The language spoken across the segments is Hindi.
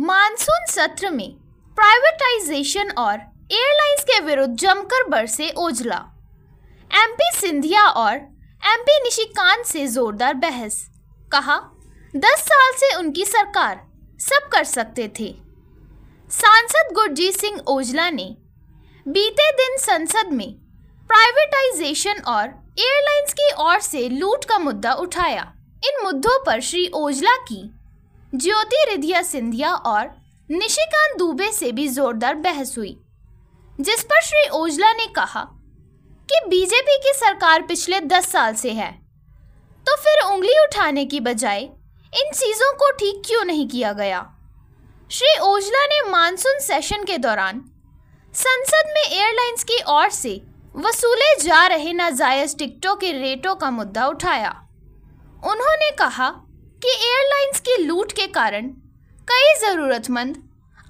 मानसून सत्र में प्राइवेटाइजेशन और एयरलाइंस के विरुद्ध जमकर बरसे ओजला। एमपी सिंधिया और एमपी निशिकांत से जोरदार बहस। कहा 10 साल से उनकी सरकार सब कर सकते थे। सांसद गुरजीत सिंह ओजला ने बीते दिन संसद में प्राइवेटाइजेशन और एयरलाइंस की ओर से लूट का मुद्दा उठाया। इन मुद्दों पर श्री ओजला की ज्योतिरिदिया सिंधिया और निशिकांत दुबे से भी जोरदार बहस हुई, जिस पर श्री ओजला ने कहा कि बीजेपी की सरकार पिछले 10 साल से है, तो फिर उंगली उठाने की बजाय इन चीजों को ठीक क्यों नहीं किया गया। श्री ओजला ने मानसून सेशन के दौरान संसद में एयरलाइंस की ओर से वसूले जा रहे नाजायज टिकटों के रेटों का मुद्दा उठाया। उन्होंने कहा कि एयरलाइंस की लूट के कारण कई जरूरतमंद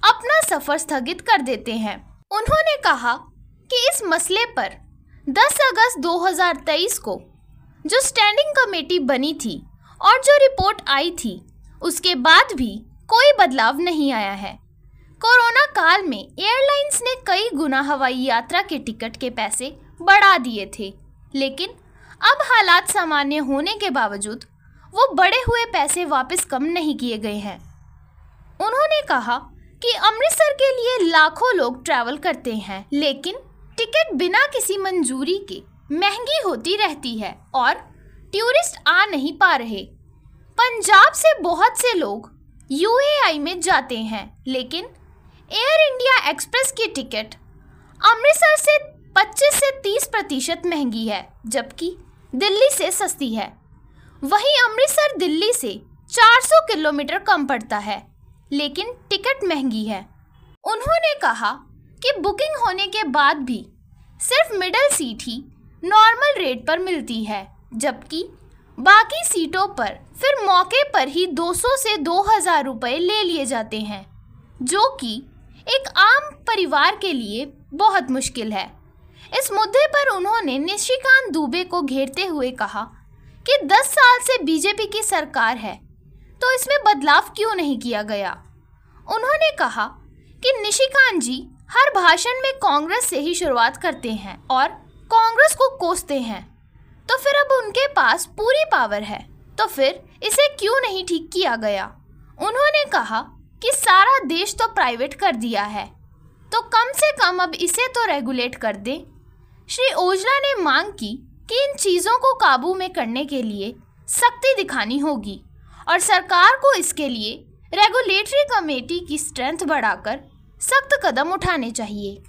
अपना सफर स्थगित कर देते हैं। उन्होंने कहा कि इस मसले पर 10 अगस्त 2023 को जो स्टैंडिंग कमेटी बनी थी और जो रिपोर्ट आई थी, उसके बाद भी कोई बदलाव नहीं आया है। कोरोना काल में एयरलाइंस ने कई गुना हवाई यात्रा के टिकट के पैसे बढ़ा दिए थे, लेकिन अब हालात सामान्य होने के बावजूद वो बढ़े हुए पैसे वापस कम नहीं किए गए हैं। उन्होंने कहा कि अमृतसर के लिए लाखों लोग ट्रैवल करते हैं, लेकिन टिकट बिना किसी मंजूरी के महंगी होती रहती है और टूरिस्ट आ नहीं पा रहे। पंजाब से बहुत से लोग यूएई में जाते हैं, लेकिन एयर इंडिया एक्सप्रेस की टिकट अमृतसर से 25 से 30% महंगी है, जबकि दिल्ली से सस्ती है। वहीं अमृतसर दिल्ली से 400 किलोमीटर कम पड़ता है, लेकिन टिकट महंगी है। उन्होंने कहा कि बुकिंग होने के बाद भी सिर्फ मिडिल सीट ही नॉर्मल रेट पर मिलती है, जबकि बाकी सीटों पर फिर मौके पर ही 200 से 2000 रुपये ले लिए जाते हैं, जो कि एक आम परिवार के लिए बहुत मुश्किल है। इस मुद्दे पर उन्होंने निशिकांत दुबे को घेरते हुए कहा कि 10 साल से बीजेपी की सरकार है, तो इसमें बदलाव क्यों नहीं किया गया। उन्होंने कहा कि निशिकांत जी हर भाषण में कांग्रेस से ही शुरुआत करते हैं और कांग्रेस को कोसते हैं, तो फिर अब उनके पास पूरी पावर है, तो फिर इसे क्यों नहीं ठीक किया गया। उन्होंने कहा कि सारा देश तो प्राइवेट कर दिया है, तो कम से कम अब इसे तो रेगुलेट कर दें। श्री ओजला ने मांग की कि इन चीज़ों को काबू में करने के लिए सख्ती दिखानी होगी और सरकार को इसके लिए रेगुलेटरी कमेटी की स्ट्रेंथ बढ़ाकर सख्त कदम उठाने चाहिए।